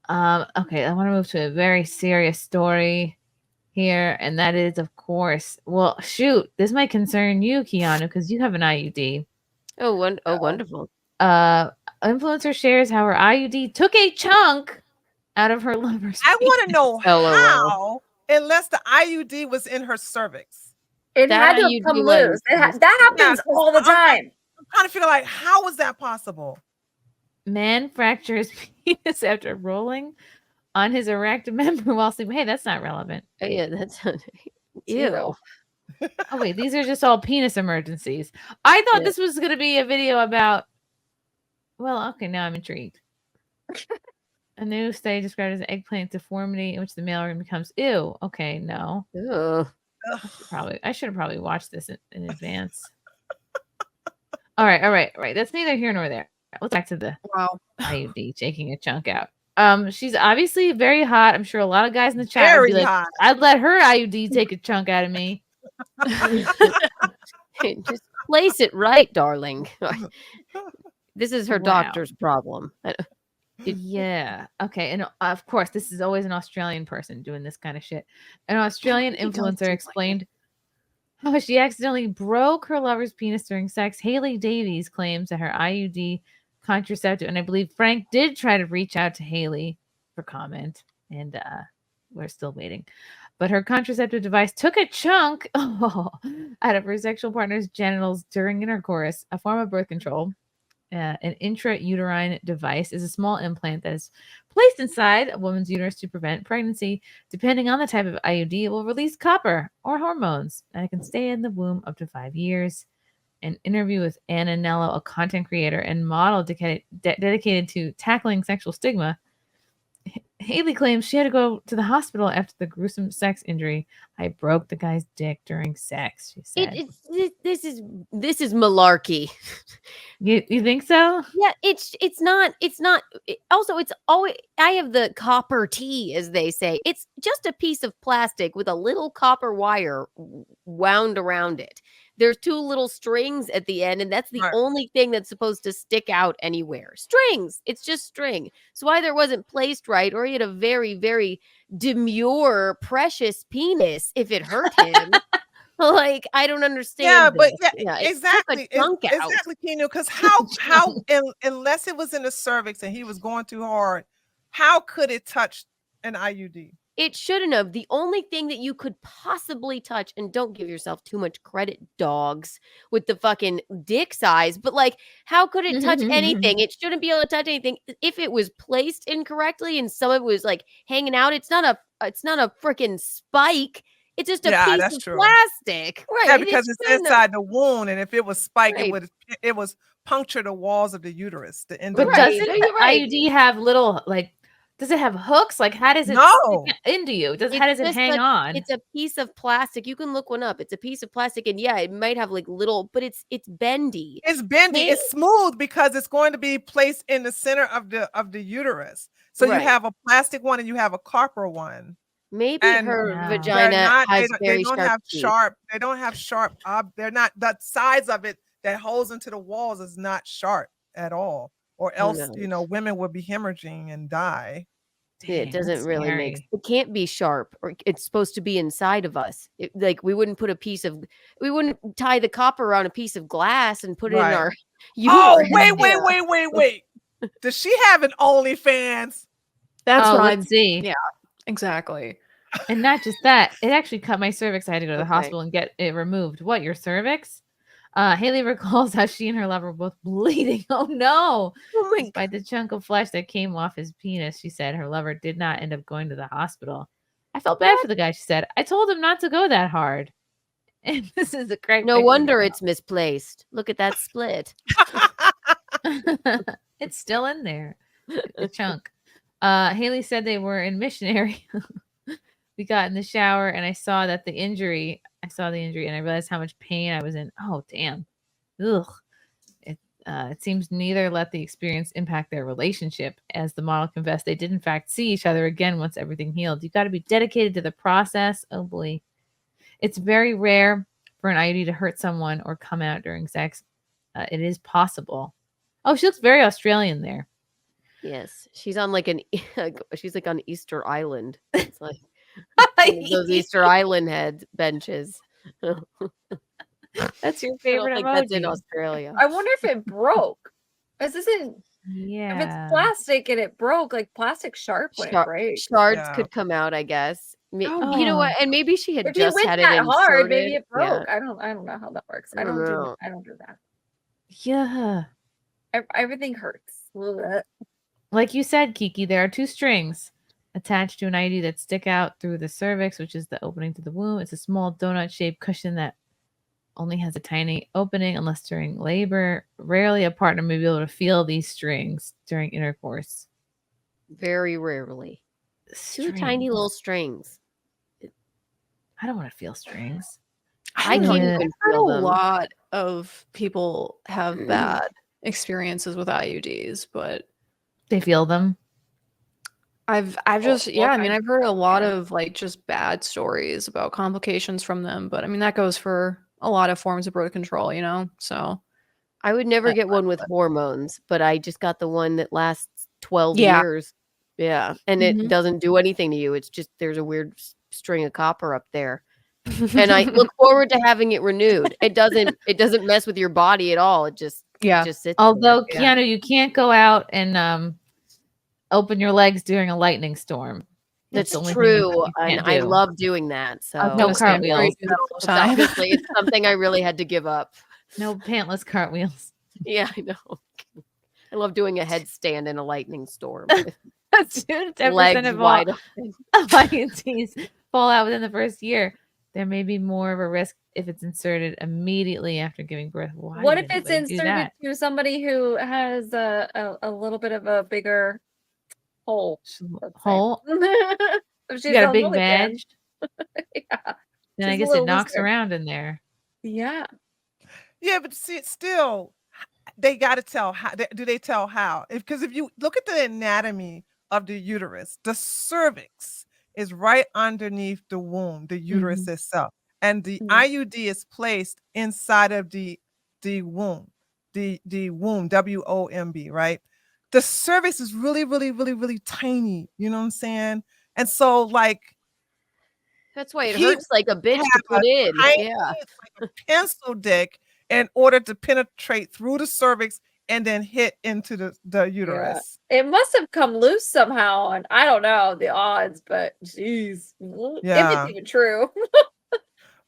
Okay, I want to move to a very serious story here, and that is, of course, well, shoot, this might concern you, Keanu, because you have an IUD. Wonderful. Influencer shares how her IUD took a chunk out of her lover's I want to penis. know LOL. how, unless the IUD was in her cervix. It That had to have IUD come was loose. just- That Yeah, happens 'cause all the time. I'm trying to figure like, how was that possible? Man fractures penis after rolling on his erect member while sleeping. Hey, that's not relevant. Yeah, that's ew. Zero. Oh wait, these are just all penis emergencies. I thought Yeah. this was going to be a video about. Well, okay, now I'm intrigued. A new study described as an eggplant deformity in which the male organ becomes ew. Okay, no. Ugh. I should have probably watched this in advance. All right. That's neither here nor there. Let's back to the Wow. IUD taking a chunk out. She's obviously very hot. I'm sure a lot of guys in the chat would Very be like, hot. I'd let her IUD take a chunk out of me. Just place it right, darling. This is her Wow. doctor's problem. Yeah. Okay. And of course, this is always an Australian person doing this kind of shit. An Australian He does influencer seem like explained how she accidentally broke her lover's penis during sex. Hayley Davies claims that her IUD contraceptive, and I believe Frank did try to reach out to Hayley for comment, and we're still waiting. But her contraceptive device took a chunk out of her sexual partner's genitals during intercourse, a form of birth control. An intrauterine device is a small implant that is placed inside a woman's uterus to prevent pregnancy. Depending on the type of IUD, it will release copper or hormones, and it can stay in the womb up to 5 years. An interview with Anna Nello, a content creator and model dedicated to tackling sexual stigma, Hayley claims she had to go to the hospital after the gruesome sex injury. I broke the guy's dick during sex, she said. This is malarkey. You think so? Yeah, it's not. Also, it's always. I have the copper T, as they say. It's just a piece of plastic with a little copper wire wound around it. There's two little strings at the end, and that's the Right. only thing that's supposed to stick out anywhere. Strings. It's just string. So either it wasn't placed right, or he had a very, very demure, precious penis. If it hurt him. Like, I don't understand. Yeah, but this. yeah, it took exactly. a chunk out. Exactly, Keanu. Because unless it was in the cervix and he was going too hard, how could it touch an IUD? It shouldn't have. The only thing that you could possibly touch, and don't give yourself too much credit, dogs, with the fucking dick size, but like, how could it touch anything? It shouldn't be able to touch anything. If it was placed incorrectly and some of it was like hanging out, it's not a freaking spike. It's just a Yeah, piece that's of true. plastic. Right. Yeah, it because it's shouldn't have- inside the wound, and if it was spiked, Right. it was puncture the walls of the uterus. The end But of Right, doesn't no, the you're right. IUD have little, like, does it have hooks? Like, how does it No. stick into you? How It's does it just hang on? It's a piece of plastic. You can look one up. It's a piece of plastic, and yeah, it might have like little, but it's bendy. It's bendy. Maybe- It's smooth because it's going to be placed in the center of the uterus. So Right. you have a plastic one and you have a copper one. Maybe And her Wow. vagina has they very don't sharp have teeth. sharp. They don't have sharp. They're not, the size of it that holds into the walls is not sharp at all. Or else, knows? women would be hemorrhaging and die. Yeah, it Dang, doesn't that's really make. scary. It can't be sharp, or it's supposed to be inside of us. Like we wouldn't we wouldn't tie the copper around a piece of glass and put it in Right. our. Oh, uterus. wait. Does she have an OnlyFans? That's Oh, what let's I'm. see. Yeah. Exactly. And not just that, it actually cut my cervix. I had to go to the Okay. hospital and get it removed. What, your cervix? Hayley recalls how she and her lover were both bleeding. Oh no! Oh my Despite the chunk of flesh that came off his penis, she said her lover did not end up going to the hospital. I felt bad for the guy, she said. I told him not to go that hard. And this is a great No picture wonder now. it's misplaced. Look at that split. It's still in there. The chunk. Hayley said they were in missionary. We got in the shower and I saw the injury and I realized how much pain I was in. Oh, damn. Ugh. It seems neither let the experience impact their relationship. As the model confessed, they did in fact see each other again once everything healed. You got to be dedicated to the process. Oh boy. It's very rare for an IUD to hurt someone or come out during sex. It is possible. Oh, she looks very Australian there. Yes, she's on like she's like on Easter Island. It's like one of those Easter Island head benches. That's your I don't favorite think that's in emoji. Australia. I wonder if it broke. This isn't. If it's Yeah. plastic and it broke, like plastic sharp wouldn't break. Shards Yeah. could come out, I guess. Oh, You know what? Oh. And maybe she had If you just went had it that inserted. hard, maybe it Yeah. broke. I don't know how that works. I don't know. I don't do that. Yeah. Everything hurts. Ugh. Like you said, Kiki, there are 2 strings attached to an IUD that stick out through the cervix, which is the opening to the womb. It's a small donut-shaped cushion that only has a tiny opening unless during labor. Rarely a partner may be able to feel these strings during intercourse. Very rarely. 2 tiny little strings. I don't want to feel strings. I don't can't know. even I've heard feel a them. lot of people have bad experiences with IUDs, but They feel them. I've just I mean I've heard a lot of like just bad stories about complications from them, but I mean that goes for a lot of forms of birth control, you know. So I would never get one with hormones, but I just got the one that lasts 12 Yeah. years. Yeah. And it doesn't do anything to you. It's just there's a weird string of copper up there. And I look forward to having it renewed. It doesn't mess with your body at all. It just sits Although there. Keanu, you can't go out and open your legs during a lightning storm. That's the only thing true. you And can't I do. love doing that. So No cartwheels. It's obviously it's something I really had to give up. No pantless cartwheels. Yeah, I know. I love doing a headstand in a lightning storm. That's 10% Legs of all wide open. IUDs fall out within the first year. There may be more of a risk if it's inserted immediately after giving birth. Why what did if it's anybody do inserted that? to somebody who has a little bit of a bigger hole? let's say. Hole? If You got a on big OnlyFans. vag? Yeah. Then I She's a guess it little knocks looser. around in there. Yeah. Yeah, but see, still, they got to tell how. Do they tell how? Because if you look at the anatomy of the uterus, the cervix is right underneath the womb, the uterus itself, and the IUD is placed inside of the womb, the womb, WOMB, right? The cervix is really, really, really, really tiny. You know what I'm saying? And so, like, That's why it he hurts like a bitch to have put in. tiny, Yeah. it's like a pencil dick in order to penetrate through the cervix and then hit into the uterus. It must have come loose somehow, and I don't know the odds, but geez, if Yeah. it's even true.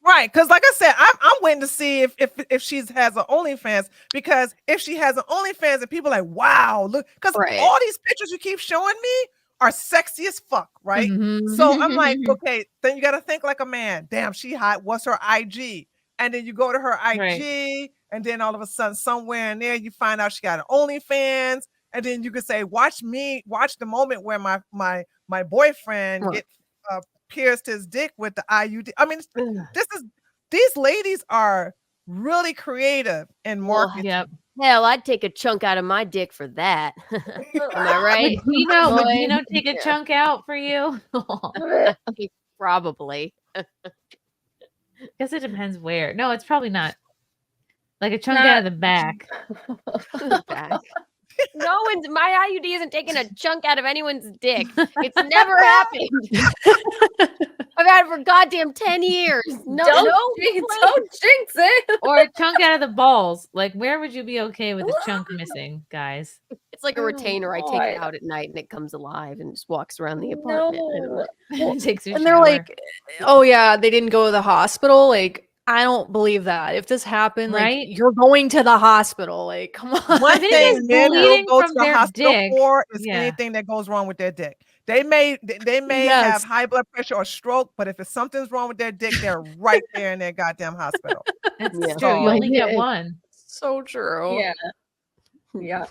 Right, because like I said, I'm waiting to see if she has an OnlyFans, because if she has an OnlyFans and people are like, wow, look, because all these pictures you keep showing me are sexy as fuck, right? So I'm like, okay, then you got to think like a man. Damn, she hot. What's her IG? And then you go to her IG, and then all of a sudden, somewhere in there, you find out she got an OnlyFans, and then you can say, watch the moment where my boyfriend get pierced his dick with the IUD. I mean, these ladies are really creative in marketing. Yep. Hell, I'd take a chunk out of my dick for that. Am I right? Would Dino take a chunk out for you? Probably. Guess it depends where. No, it's probably not. Like a chunk out of the back. Back. My IUD isn't taking a chunk out of anyone's dick. It's never happened. I've had it for goddamn 10 years. Don't jinx it. Or a chunk out of the balls. Like, where would you be okay with a chunk missing, guys? It's like a retainer. I take it out at night and it comes alive and just walks around the apartment. It takes a And they're shower. like, oh yeah, they didn't go to the hospital. Like, I don't believe that. If this happened, like, you're going to the hospital. Like, come on. One thing men will go to the hospital dick. for is anything that goes wrong with their dick. They may have high blood pressure or stroke, but if something's wrong with their dick, they're right there in their goddamn hospital. That's true. You only get one. So true. Yeah. Yeah.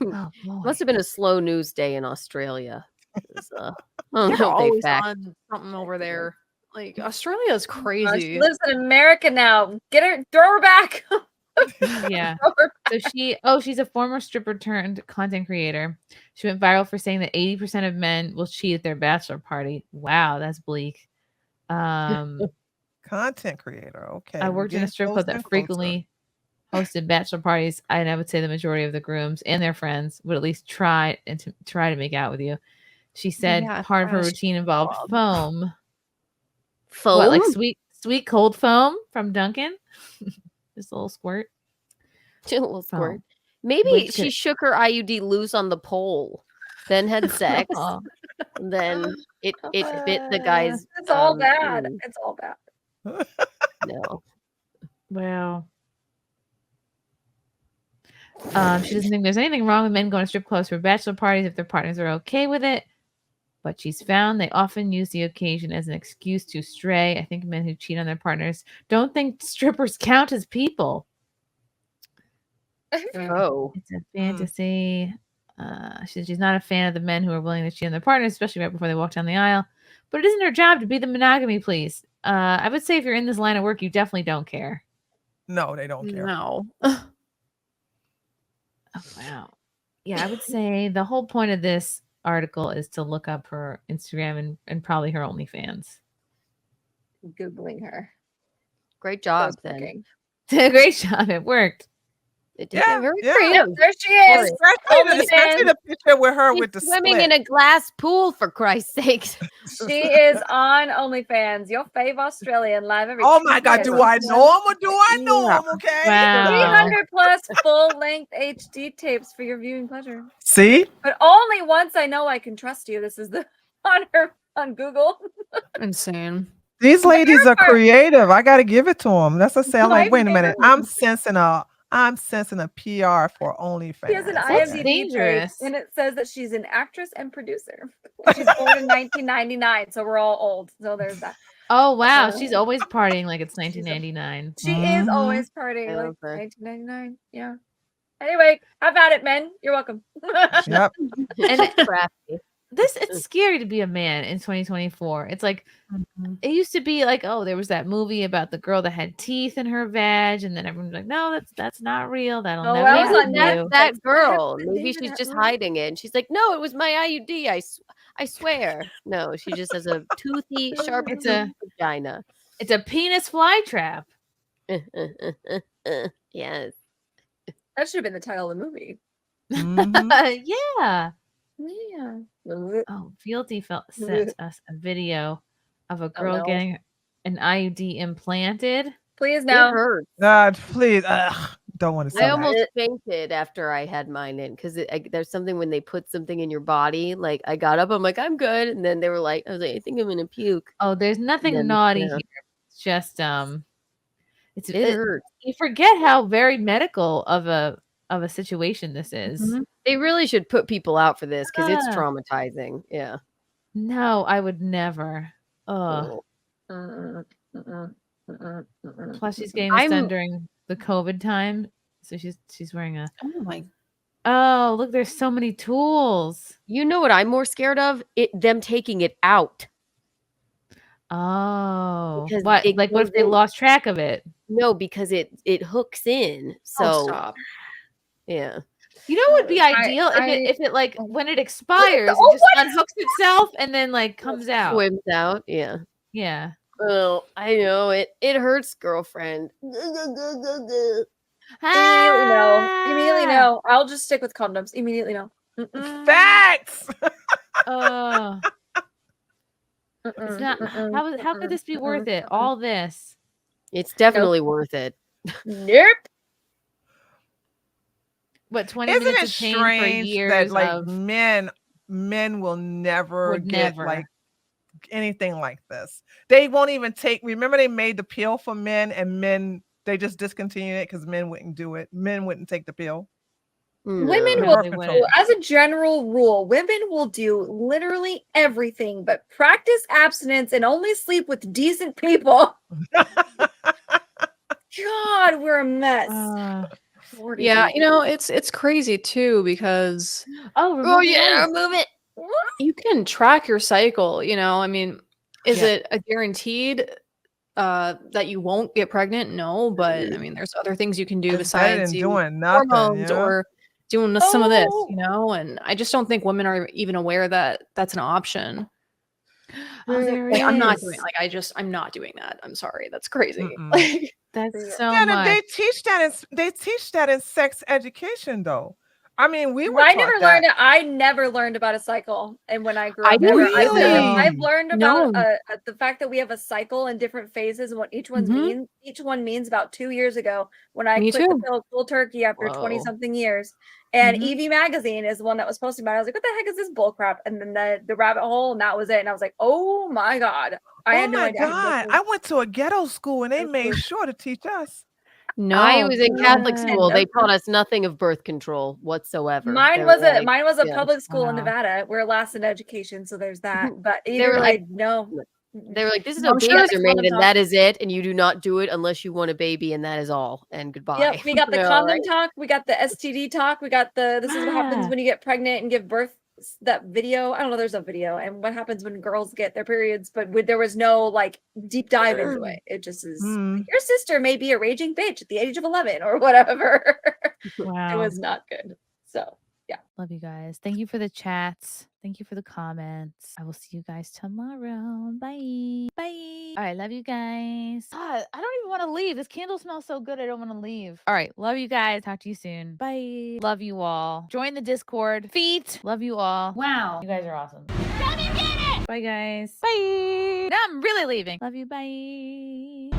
Must have been a slow news day in Australia. I don't They're know if always they fact. on something over there. Like, Australia is crazy. Oh, She lives in America now. Get her, throw her back. Yeah. So she's a former stripper turned content creator. She went viral for saying that 80% of men will cheat at their bachelor party. Wow, that's bleak. Content creator. Okay. I worked in a strip club that frequently hosted bachelor parties, and I would say the majority of the grooms and their friends would at least try to make out with you. She said part of her routine involved foam. Foam? What, like sweet cold foam from Dunkin'? Just a little squirt. A little squirt. Maybe she shook her IUD loose on the pole, then had sex, then it bit the guy's. It's all bad. It's all bad. No. Well, she doesn't think there's anything wrong with men going to strip clubs for bachelor parties if their partners are okay with it. But she's found they often use the occasion as an excuse to stray. I think men who cheat on their partners don't think strippers count as people. Oh. It's a fantasy. She's not a fan of the men who are willing to cheat on their partners, especially right before they walk down the aisle. But it isn't her job to be the monogamy police. I would say if you're in this line of work, you definitely don't care. No, they don't care. No. Oh, wow. Yeah, I would say the whole point of this article is to look up her Instagram and probably her OnlyFans. Googling her. Great job, then. Great job. It worked. It did very There she is. Especially the picture with her with the swimming split. in a glass pool, for Christ's sakes. She is on OnlyFans, your fave Australian, live every Oh my God, do I know him or do I know him? Okay. Wow. 300 plus full-length HD tapes for your viewing pleasure. See? But only once I know I can trust you. This is the on Google. Insane. These ladies are creative. I got to give it to them. That's a say. I'm like, wait a minute. I'm sensing a PR for OnlyFans. She has an IMDb page, and it says that she's an actress and producer. She's born in 1999, so we're all old. So there's that. Oh wow, she's always partying like it's 1999. She is always partying like 1999. Yeah. Anyway, have at it, men. You're welcome. Yep. And it's scary to be a man in 2024. It's like it used to be like, oh, there was that movie about the girl that had teeth in her vag, and then everyone's like, no, that's not real. That'll never happen to you. That girl. Maybe she's just hiding it. And she's like, no, it was my IUD. I swear. No, she just has a toothy, sharp vagina. It's a penis fly trap. Yes. That should have been the title of the movie. Yeah. Yeah. Oh, Fealty sent us a video of a girl getting an IUD implanted. Please no. God, please. Don't want to say I almost fainted after I had mine in because there's something when they put something in your body. Like I got up, I'm like, I'm good, and then they were like, I was like, I think I'm gonna puke. Oh, there's nothing naughty here. It's just it hurts. You forget how very medical of a situation this is. Mm-hmm. They really should put people out for this because it's traumatizing. Yeah. No, I would never. Oh. Plus, she's getting this done during the COVID time, so she's wearing a. Oh my. Oh, look! There's so many tools. You know what I'm more scared of? Them taking it out. Oh, what? Like, what if they lost track of it? No, because it hooks in. So stop. Yeah. You know what would be ideal if it like when it expires, it just unhooks itself and then like comes out. Swims out. Yeah. Yeah. Oh, I know it. It hurts, girlfriend. Immediately no. I'll just stick with condoms. Immediately no. Facts. It's not. How could this be worth it? All this. It's definitely worth it. Nope. What 20 Isn't minutes it of pain strange for years that like of men will never get like anything like this. They won't even take. Remember, they made the pill for men, and men they just discontinued it because men wouldn't do it. Men wouldn't take the pill. Women will, as a general rule, women will do literally everything but practice abstinence and only sleep with decent people. God, we're a mess. Yeah, you know, it's crazy too because remove it. You can track your cycle, you know. I mean, is it a guaranteed that you won't get pregnant? No, but I mean, there's other things you can do besides doing nothing, hormones or doing some of this, you know. And I just don't think women are even aware that that's an option. Oh, I'm not doing I'm not doing that. I'm sorry, that's crazy. That's so Yeah, much. they teach that in sex education, though. I mean, we were I taught never that. learned it. I never learned about a cycle, and when I grew I up, never I've either. learned about the fact that we have a cycle in different phases and what each one means about 2 years ago when I Me quit the too. pill cold turkey after 20 something years. And EV magazine is the one that was posting about it. I was like, what the heck is this bull crap? And then the rabbit hole, and that was it. And I was like, oh my God. I had no idea. God. I went to a ghetto school and they made sure to teach us. No, I was in Catholic Yeah. school. They taught us nothing of birth control whatsoever. Mine was a public school in Wow. Nevada. We're last in education, so there's that. But They either were way, like, no. They were like, this is I'm how sure babies it's are made, and that is it. And you do not do it unless you want a baby, and that is all. And goodbye. Yep, we got the Yeah, condom right. talk, we got the STD talk, we got the this is what happens when you get pregnant and give birth. That video, I don't know, there's a video, and what happens when girls get their periods, but there was no like deep dive into it. It just is your sister may be a raging bitch at the age of 11 or whatever. Wow. It was not good. So yeah. Love you guys. Thank you for the chats. Thank you for the comments. I will see you guys tomorrow. Bye. Bye. All right. Love you guys. God, I don't even want to leave. This candle smells so good. I don't want to leave. All right. Love you guys. Talk to you soon. Bye. Love you all. Join the Discord. Feet. Love you all. Wow. You guys are awesome. Come and get it. Bye, guys. Bye. Now I'm really leaving. Love you. Bye.